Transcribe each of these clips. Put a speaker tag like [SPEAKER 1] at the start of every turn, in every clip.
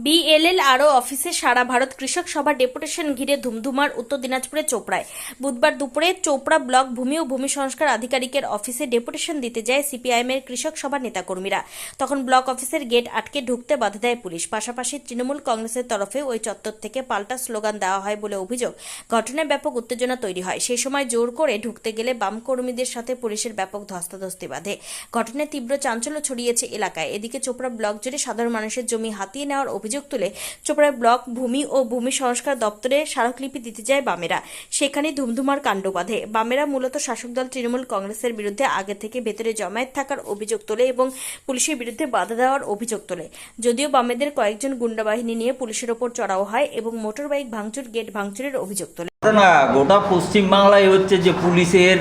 [SPEAKER 1] BLLRO অফিসে সারা ভারত কৃষক সভা ডেপুটেশন ঘিরে ধুমধুমার উত্তর দিনাজপুরের চোপড়ায়। বুধবার দুপুরে চোপড়া ব্লক ভূমি ও ভূমি সংস্কার আধিকারিকের অফিসে ডেপুটেশন দিতে যায় সিপিআইএমের কৃষক সভা নেতাকর্মীরা। তখন ব্লক অফিসের গেট আটকে ঢুকতে বাধা দেয় পুলিশ। পাশাপাশি তৃণমূল কংগ্রেসের তরফে ওই চত্বর থেকে পাল্টা স্লোগান দেওয়া হয় বলে অভিযোগ। ঘটনায় ব্যাপক উত্তেজনা তৈরি হয়। সেই সময় জোর করে ঢুকতে গেলে বাম কর্মীদের সাথে পুলিশের ব্যাপক ধস্তাধস্তি বাধে। ঘটনায় তীব্র চাঞ্চল্য ছড়িয়েছে এলাকায়। এদিকে চোপড়া ব্লক জুড়ে সাধারণ মানুষের জমি হাতিয়ে নেওয়ার অভিযোগ তুলে চোপড়া ব্লক ভূমি ও ভূমি সংস্কার দপ্তরে স্মারকলিপি দিতে যায় বামেরা। সেখানে ধুমধুমার কাণ্ড বাধে। বামেরা মূলত শাসক দল তৃণমূল কংগ্রেসের বিরুদ্ধে আগে থেকে ভেতরে জমায়েত থাকার অভিযোগ তোলে এবং পুলিশের বিরুদ্ধে বাধা দেওয়ার অভিযোগ তোলে। যদিও বামেদের কয়েকজন গুন্ডা বাহিনী নিয়ে পুলিশের ওপর চড়াও হয় এবং মোটর বাইক ভাঙচুর, গেট ভাঙচুরের অভিযোগ তোলে।
[SPEAKER 2] না, গোটা পশ্চিমবাংলায় হচ্ছে যে পুলিশের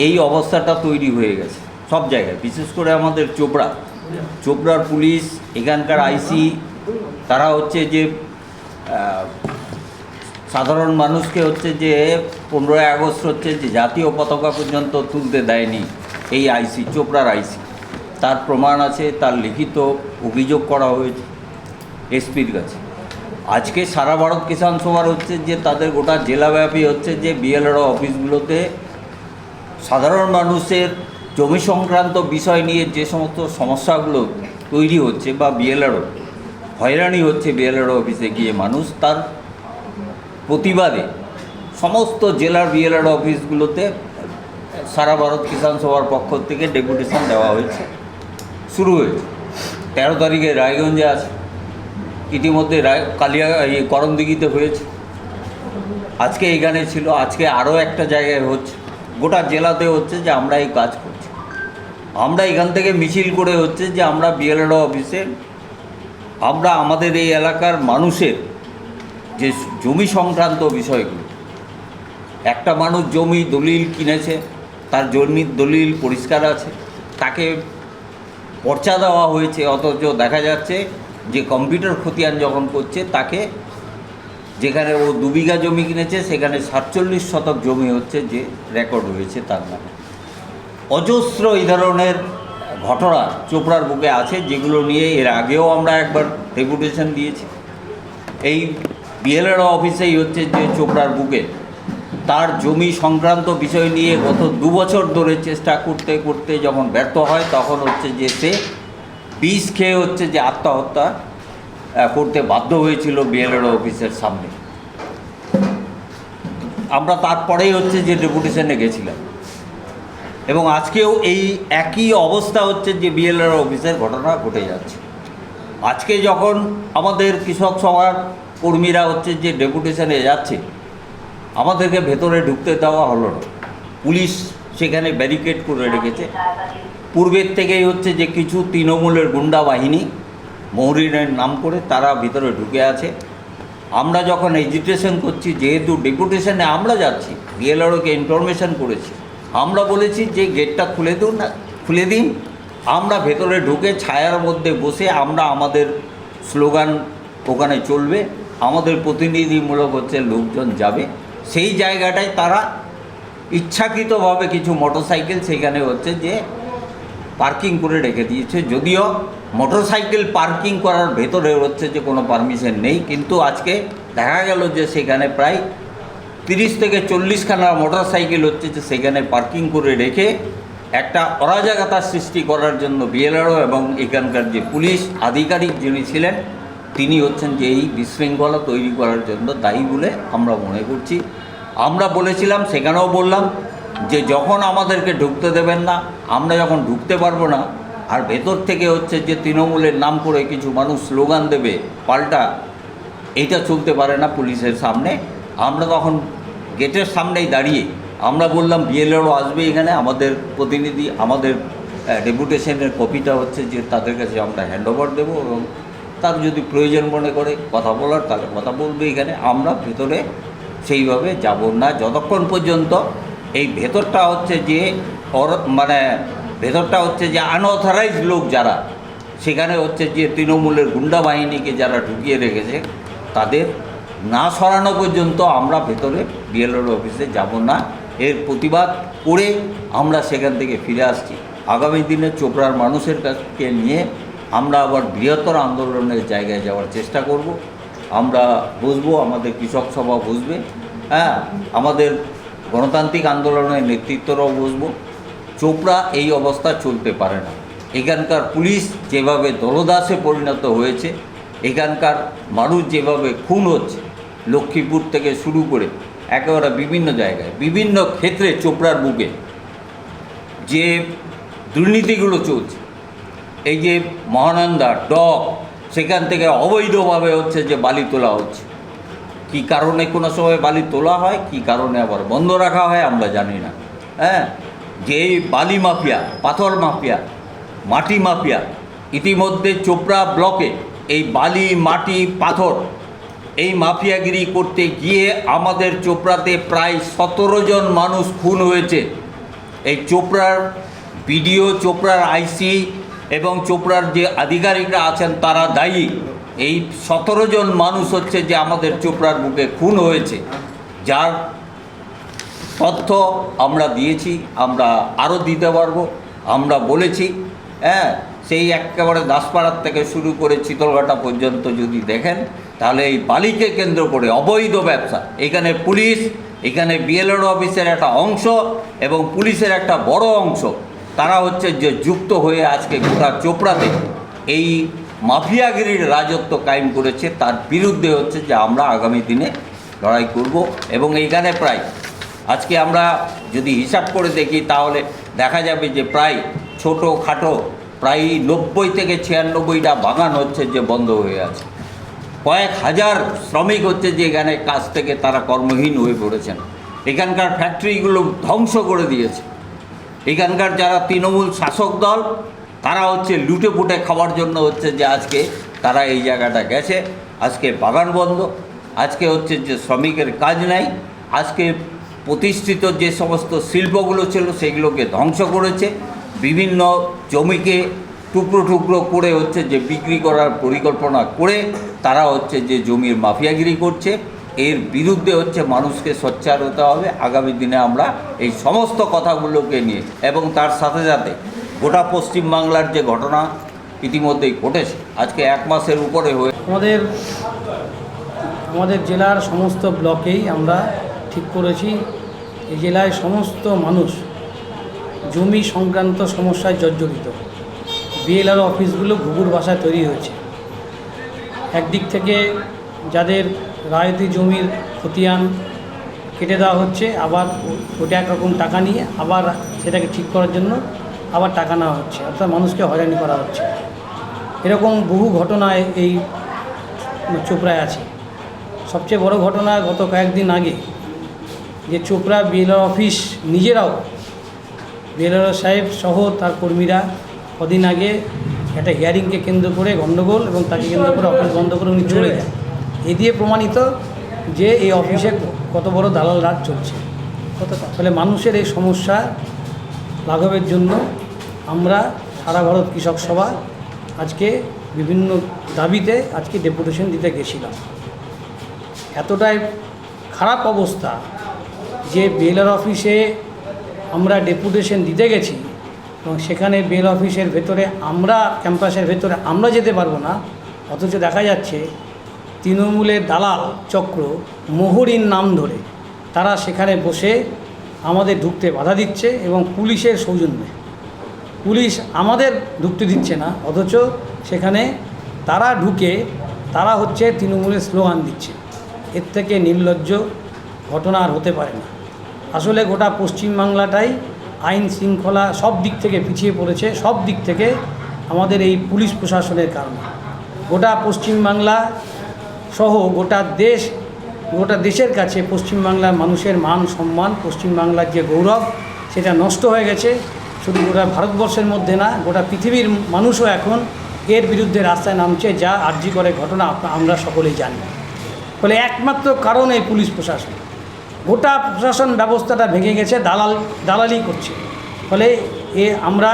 [SPEAKER 2] এই অবস্থাটা তৈরি হয়ে গেছে সব জায়গায়, বিশেষ করে আমাদের চোপড়ার পুলিশ, এখানকার আইসি, তারা হচ্ছে যে সাধারণ মানুষকে হচ্ছে যে 15ই আগস্ট হচ্ছে যে জাতীয় পতাকা পর্যন্ত তুলতে দেয়নি এই আইসি, চোপড়ার আইসি। তার প্রমাণ আছে, তার লিখিত অভিযোগ করা হয়েছে এসপির কাছে। আজকে সারা ভারত কিষাণ সভার হচ্ছে যে তাদের গোটা জেলাব্যাপী হচ্ছে যে বিএলআরও অফিসগুলোতে সাধারণ মানুষের জমি সংক্রান্ত বিষয় নিয়ে যে সমস্ত সমস্যাগুলো তৈরি হচ্ছে বা বিএলআরও হয়রানি হচ্ছে বিএলআরও অফিসে গিয়ে মানুষ, তার প্রতিবাদে সমস্ত জেলার বিএলআরও অফিসগুলোতে সারা ভারত কিষাণ সভার পক্ষ থেকে ডেপুটেশন দেওয়া হয়েছে, শুরু হয়েছে। 13 তারিখে রায়গঞ্জে আছে, ইতিমধ্যে করণদিঘিতে হয়েছে, আজকে এইখানে ছিল, আজকে আরও একটা জায়গায় হচ্ছে। গোটা জেলাতে হচ্ছে যে আমরা এই কাজ করছি। আমরা এখান থেকে মিছিল করে হচ্ছে যে আমরা বিএলআরও অফিসে আমরা আমাদের এই এলাকার মানুষের যে জমি সংক্রান্ত বিষয়গুলো, একটা মানুষ জমি দলিল কিনেছে, তার জমির দলিল পরিষ্কার আছে, তাকে পর্চা দেওয়া হয়েছে, অথচ দেখা যাচ্ছে যে কম্পিউটার খতিয়ান যখন করছে তাকে, যেখানে ও 2 বিঘা জমি কিনেছে সেখানে 47 শতক জমি হচ্ছে যে রেকর্ড হয়েছে তার নামে। অজস্র এই ধরনের ঘটনা চোপড়ার বুকে আছে, যেগুলো নিয়ে এর আগেও আমরা একবার ডেপুটেশন দিয়েছি। এই বিএলআরও অফিসেই হচ্ছে যে চোপড়ার বুকে তার জমি সংক্রান্ত বিষয় নিয়ে গত 2 বছর ধরে চেষ্টা করতে করতে যখন ব্যর্থ হয়, তখন হচ্ছে যে সে বিষ খেয়ে হচ্ছে যে আত্মহত্যা করতে বাধ্য হয়েছিল বিএলআরও অফিসের সামনে। আমরা তারপরেই হচ্ছে যে ডেপুটেশনে গেছিলাম এবং আজকেও এই একই অবস্থা হচ্ছে যে বিএলআরও অফিসের ঘটনা ঘটে যাচ্ছে। আজকে যখন আমাদের কৃষক সভার কর্মীরা হচ্ছে যে ডেপুটেশনে যাচ্ছে, আমাদেরকে ভেতরে ঢুকতে দেওয়া হলো না। পুলিশ সেখানে ব্যারিকেড করে রেখেছে। পূর্বের থেকেই হচ্ছে যে কিছু তৃণমূলের গুন্ডা বাহিনী মহরিনের নাম করে তারা ভিতরে ঢুকে আছে। আমরা যখন এজিটেশন করছি, যেহেতু ডেপুটেশনে আমরা যাচ্ছি, বিএলআরওকে ইনফরমেশন করেছি, আমরা বলেছি যে গেটটা খুলে দিন, আমরা ভেতরে ঢুকে ছায়ার মধ্যে বসে আমরা আমাদের স্লোগান ওখানে চলবে, আমাদের প্রতিনিধিমূলক হচ্ছে লোকজন যাবে। সেই জায়গাটায় তারা ইচ্ছাকৃতভাবে কিছু মোটরসাইকেল সেখানে হচ্ছে যে পার্কিং করে রেখে দিয়েছে। যদিও মোটরসাইকেল পার্কিং করার ভেতরে হচ্ছে যে কোনো পারমিশন নেই, কিন্তু আজকে দেখা গেল যে সেখানে প্রায় 30 থেকে 40খানা মোটরসাইকেল হচ্ছে যে সেখানে পার্কিং করে রেখে একটা অরাজকতার সৃষ্টি করার জন্য বিএলআরও এবং এখানকার যে পুলিশ আধিকারিক যিনি ছিলেন, তিনি হচ্ছেন যে এই বিশৃঙ্খলা তৈরি করার জন্য দায়ী বলে আমরা মনে করছি। আমরা বলেছিলাম, সেখানেও বললাম যে যখন আমাদেরকে ঢুকতে দেবেন না, আমরা যখন ঢুকতে পারবো না, আর ভেতর থেকে হচ্ছে যে তৃণমূলের নাম করে কিছু মানুষ স্লোগান দেবে পাল্টা, এইটা চলতে পারে না পুলিশের সামনে। আমরা তখন গেটের সামনেই দাঁড়িয়ে আমরা বললাম বিএলআরও আসবে এখানে, আমাদের প্রতিনিধি, আমাদের ডেপুটেশনের কপিটা হচ্ছে যে তাদের কাছে আমরা হ্যান্ডওভার দেবো এবং তার যদি প্রয়োজন মনে করে কথা বলার তাহলে কথা বলবে এখানে। আমরা ভেতরে সেইভাবে যাব না যতক্ষণ পর্যন্ত এই ভেতরটা হচ্ছে যে ভেতরটা হচ্ছে যে আনঅথরাইজড লোক যারা সেখানে হচ্ছে যে তৃণমূলের গুন্ডা বাহিনীকে যারা ঢুকিয়ে রেখেছে তাদের না সরানো পর্যন্ত আমরা ভেতরে বিএলআরও অফিসে যাব না। এর প্রতিবাদ করে আমরা সেখান থেকে ফিরে আসছি। আগামী দিনে চোপড়ার মানুষের কাছে নিয়ে আমরা আবার বৃহত্তর আন্দোলনের জায়গায় যাওয়ার চেষ্টা করব। আমরা বুঝবো, আমাদের কৃষক সভা বুঝবে, হ্যাঁ, আমাদের গণতান্ত্রিক আন্দোলনের নেতৃত্বরাও বুঝবো। চোপড়া এই অবস্থা চলতে পারে না। এখানকার পুলিশ যেভাবে দলদাসে পরিণত হয়েছে, এখানকার মানুষ যেভাবে খুন হচ্ছে, লক্ষ্মীপুর থেকে শুরু করে একেবারে বিভিন্ন জায়গায় বিভিন্ন ক্ষেত্রে চোপড়ার বুকে যে দুর্নীতিগুলো চলছে, এই যে মহানন্দা ডক, সেখান থেকে অবৈধভাবে হচ্ছে যে বালি তোলা হচ্ছে। কী কারণে কোনো সময় বালি তোলা হয়, কী কারণে আবার বন্ধ রাখা হয় আমরা জানি না। হ্যাঁ, যে এই বালি মাফিয়া, পাথর মাফিয়া, মাটি মাফিয়া, ইতিমধ্যে চোপড়া ব্লকে এই বালি, মাটি, পাথর এই মাফিয়াগিরি করতে গিয়ে আমাদের চোপড়াতে প্রায় 17 জন মানুষ খুন হয়েছে। এই চোপড়ার বিডিও, চোপড়ার আইসি এবং চোপড়ার যে আধিকারিকরা আছেন তারা দায়ী। এই 17 জন মানুষ হচ্ছে যে আমাদের চোপড়ার বুকে খুন হয়েছে, যার তথ্য আমরা দিয়েছি, আমরা আরও দিতে পারবো। আমরা বলেছি, হ্যাঁ, সেই একেবারে দাসপাড়ার থেকে শুরু করে চিতলঘাটা পর্যন্ত যদি দেখেন, তাহলে এই বালিকে কেন্দ্র করে অবৈধ ব্যবসা, এখানে পুলিশ, এখানে বিএলআর অফিসের একটা অংশ এবং পুলিশের একটা বড় অংশ, তারা হচ্ছে যে যুক্ত হয়ে আজকে গোটা চোপড়াতে এই মাফিয়াগিরির রাজত্ব কায়েম করেছে। তার বিরুদ্ধে হচ্ছে যে আমরা আগামী দিনে লড়াই করব। এবং এইখানে প্রায় আজকে আমরা যদি হিসাব করে দেখি, তাহলে দেখা যাবে যে প্রায় ছোটোখাটো প্রায় 90 থেকে 96টা বাগান হচ্ছে যে বন্ধ হয়ে আছে। কয়েক হাজার শ্রমিক হচ্ছে যে এখানে কাজ থেকে তারা কর্মহীন হয়ে পড়েছেন। এখানকার ফ্যাক্টরিগুলো ধ্বংস করে দিয়েছে। এখানকার যারা তৃণমূল শাসক দল, তারা হচ্ছে লুটে পুটে খাওয়ার জন্য হচ্ছে যে আজকে তারা এই জায়গাটা গেছে। আজকে বাগান বন্ধ, আজকে হচ্ছে যে শ্রমিকের কাজ নাই, আজকে প্রতিষ্ঠিত যে সমস্ত শিল্পগুলো ছিল সেগুলোকে ধ্বংস করেছে। বিভিন্ন জমিকে টুকরো টুকরো করে হচ্ছে যে বিক্রি করার পরিকল্পনা করে তারা হচ্ছে যে জমির মাফিয়াগিরি করছে। এর বিরুদ্ধে হচ্ছে মানুষকে সোচ্চার হতে হবে। আগামী দিনে আমরা এই সমস্ত কথাগুলোকে নিয়ে এবং তার সাথে সাথে গোটা পশ্চিমবাংলার যে ঘটনা ইতিমধ্যেই ঘটেছে, আজকে 1 মাসের উপরে হয়ে
[SPEAKER 3] আমাদের জেলার সমস্ত ব্লকেই আমরা ঠিক করেছি এই জেলায় সমস্ত মানুষ জমি সংক্রান্ত সমস্যায় জর্জরিত। বিএলআর অফিসগুলো ঘুঘুর বাসায় তৈরি হয়েছে। একদিক থেকে যাদের রায়তি জমির খতিয়ান কেটে দেওয়া হচ্ছে, আবার ওটা একরকম টাকা নিয়ে আবার সেটাকে ঠিক করার জন্য আবার টাকা নেওয়া হচ্ছে, অর্থাৎ মানুষকে হয়রানি করা হচ্ছে। এরকম বহু ঘটনায় এই চোপড়ায় আছে। সবচেয়ে বড় ঘটনা গত কয়েকদিন আগে যে চোপড়া বিএলআর অফিস নিজেরাও, বিএলআর সাহেব সহ তার কর্মীরা কদিন আগে একটা হিয়ারিংকে কেন্দ্র করে গণ্ডগোল এবং তাকে কেন্দ্র করে অফিস বন্ধ করে উনি চলে যায়। এ দিয়ে প্রমাণিত যে এই অফিসে কত বড় দালাল রাজ চলছে। ফলে মানুষের এই সমস্যা লাঘবের জন্য আমরা সারা ভারত কৃষক সভা আজকে বিভিন্ন দাবিতে আজকে ডেপুটেশন দিতে গেছিলাম। এতটাই খারাপ অবস্থা যে বিএলআর অফিসে আমরা ডেপুটেশন দিতে গেছি এবং সেখানে বিএলআর অফিসের ভেতরে আমরা, ক্যাম্পাসের ভেতরে আমরা যেতে পারবো না, অথচ দেখা যাচ্ছে তৃণমূলের দালাল চক্র মোহরির নাম ধরে তারা সেখানে বসে আমাদের ঢুকতে বাধা দিচ্ছে এবং পুলিশের সৌজন্যে পুলিশ আমাদের ঢুকতে দিচ্ছে না, অথচ সেখানে তারা ঢুকে তারা হচ্ছে তৃণমূলের স্লোগান দিচ্ছে। এর থেকে নির্লজ্জ ঘটনা আর হতে পারে না। আসলে গোটা পশ্চিমবাংলাটাই আইন শৃঙ্খলা সব দিক থেকে পিছিয়ে পড়েছে, সব দিক থেকে আমাদের এই পুলিশ প্রশাসনের কারণে। গোটা পশ্চিমবাংলা সহ গোটা দেশের কাছে পশ্চিমবাংলার মানুষের মান সম্মান, পশ্চিমবাংলার যে গৌরব, সেটা নষ্ট হয়ে গেছে। শুধু গোটা ভারতবর্ষের মধ্যে না, গোটা পৃথিবীর মানুষও এখন এর বিরুদ্ধে রাস্তায় নামছে, যা আরজি করে ঘটনা আমরা সকলেই জানি। ফলে একমাত্র কারণ এই পুলিশ প্রশাসন। গোটা প্রশাসন ব্যবস্থাটা ভেঙে গেছে, দালালি করছে। ফলে আমরা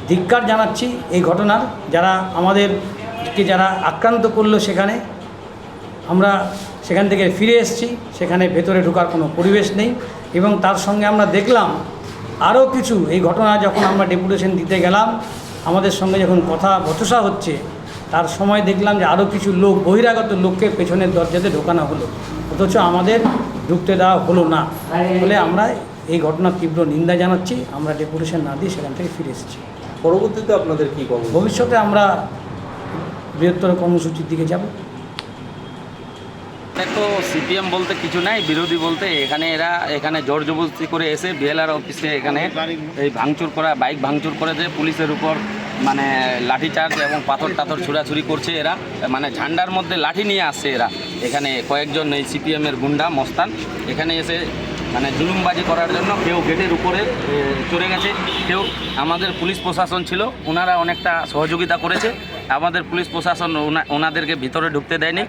[SPEAKER 3] ধিক্কার জানাচ্ছি এই ঘটনার, যারা আমাদেরকে যারা আক্রান্ত করলো। সেখানে আমরা সেখান থেকে ফিরে এসেছি, সেখানে ভেতরে ঢোকার কোনো পরিবেশ নেই। এবং তার সঙ্গে আমরা দেখলাম আরও কিছু, এই ঘটনা যখন আমরা ডেপুটেশন দিতে গেলাম আমাদের সঙ্গে যখন কথা বচসা হচ্ছে তার সময় দেখলাম যে আরও কিছু লোক বহিরাগত লোককে পেছনের দরজাতে ঢোকানো হলো, অথচ আমাদের ঢুকতে দেওয়া হলো না বলে আমরা এই ঘটনার তীব্র নিন্দা জানাচ্ছি। আমরা ডেপুটেশন না দিয়ে সেখান থেকে ফিরে এসেছি।
[SPEAKER 4] পরবর্তীতে আপনাদের কী কর্ম?
[SPEAKER 3] ভবিষ্যতে আমরা বৃহত্তর কর্মসূচির দিকে যাব।
[SPEAKER 5] তো সিপিএম বলতে কিছু নাই, বিরোধী বলতে এখানে জোর জবরদস্তি করে এসে বিএলআর অফিসে এখানে এই ভাঙচুর করা, বাইক ভাঙচুর করে যে পুলিশের উপর মানে লাঠিচার্জ এবং পাথর টাথর ছুড়াছুড়ি করছে এরা, মানে ঝান্ডার মধ্যে লাঠি নিয়ে আসছে এরা। এখানে কয়েকজন এই সিপিএমের গুন্ডা মস্তান এখানে এসে মানে জুলুমবাজি করার জন্য কেউ গেটের উপরে চড়ে গেছে, কেউ আমাদের পুলিশ প্রশাসন ছিল ওনারা অনেকটা সহযোগিতা করেছে। আমাদের পুলিশ প্রশাসন ওনাদেরকে ভিতরে ঢুকতে দেয়নি,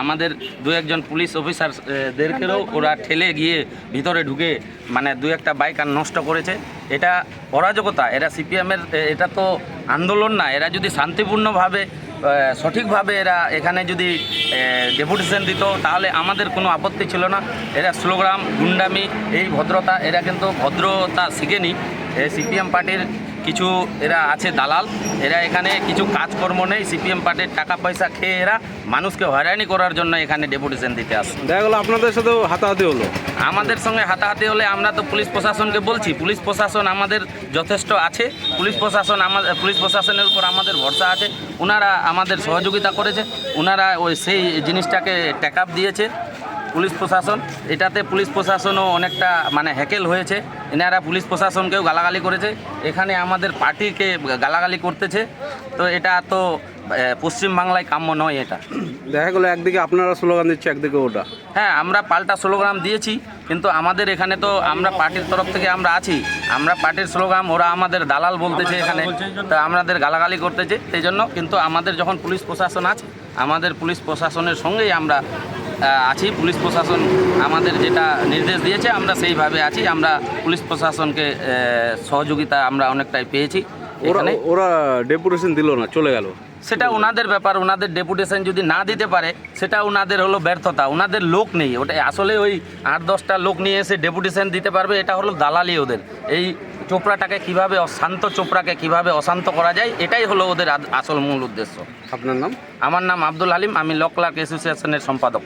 [SPEAKER 5] আমাদের দু একজন পুলিশ অফিসারদেরকেও ওরা ঠেলে গিয়ে ভিতরে ঢুকে মানে দু একটা বাইক আর নষ্ট করেছে। এটা অরাজকতা, এরা সিপিএমের, এটা তো আন্দোলন না। এরা যদি শান্তিপূর্ণভাবে সঠিকভাবে এরা এখানে যদি ডেপুটেশন দিত তাহলে আমাদের কোনো আপত্তি ছিল না। এরা স্লোগান, গুন্ডামি, এই ভদ্রতা, এরা কিন্তু ভদ্রতা শিখেনি। সিপিএম পার্টির কিছু এরা আছে দালাল, এরা এখানে কিছু কাজকর্ম নেই, সিপিএম পার্টির টাকা পয়সা খেয়ে এরা মানুষকে হয়রানি করার জন্য এখানে ডেপুটেশন দিতে আসে।
[SPEAKER 4] দেখা গেলো আপনাদের সাথেও হাতাহাতি হলো।
[SPEAKER 5] আমাদের সঙ্গে হাতাহাতি হলে আমরা তো পুলিশ প্রশাসনকে বলছি, পুলিশ প্রশাসন আমাদের যথেষ্ট আছে, পুলিশ প্রশাসনের উপর আমাদের ভরসা আছে। ওনারা আমাদের সহযোগিতা করেছে, ওনারা সেই জিনিসটাকে টেক আপ দিয়েছে পুলিশ প্রশাসন। এটাতে পুলিশ প্রশাসনও অনেকটা মানে হ্যাকেল হয়েছে, এনারা পুলিশ প্রশাসনকেও গালাগালি করেছে, এখানে আমাদের পার্টিকে গালাগালি করতেছে। তো এটা তো পশ্চিমবাংলায় কাম্য নয়। এটা
[SPEAKER 4] দেখা গেলো একদিকে আপনারা স্লোগান দিচ্ছে, একদিকে ওটা।
[SPEAKER 5] হ্যাঁ, আমরা পাল্টা স্লোগান দিয়েছি, কিন্তু আমাদের এখানে তো আমরা পার্টির তরফ থেকে আমরা আছি, আমরা পার্টির স্লোগান, ওরা আমাদের দালাল বলতেছে এখানে, তো আমাদের গালাগালি করতেছে সেই জন্য। কিন্তু আমাদের যখন পুলিশ প্রশাসন আছে, আমাদের পুলিশ প্রশাসনের সঙ্গেই আমরা আছি। পুলিশ প্রশাসন আমাদের যেটা নির্দেশ দিয়েছে আমরা সেইভাবে আছি। আমরা পুলিশ প্রশাসনকে সহযোগিতা আমরা অনেকটাই পেয়েছি।
[SPEAKER 4] ওরা ডেপুটেশন দিল না, চলে গেল,
[SPEAKER 5] সেটা ওনাদের ব্যাপার। ওনাদের ডেপুটেশন যদি না দিতে পারে সেটা ওনাদের হলো ব্যর্থতা, ওনাদের লোক নেই। ওটা আসলে ওই 8-10টা লোক নিয়ে এসে ডেপুটেশন দিতে পারবে, এটা হলো দালালি ওদের। এই চোপড়াটাকে কিভাবে, শান্ত চোপড়াকে কিভাবে অশান্ত করা যায়, এটাই হলো ওদের আসল মূল উদ্দেশ্য।
[SPEAKER 4] আপনার নাম?
[SPEAKER 5] আমার নাম আব্দুল হালিম, আমি ল ক্লার্ক অ্যাসোসিয়েশনের সম্পাদক।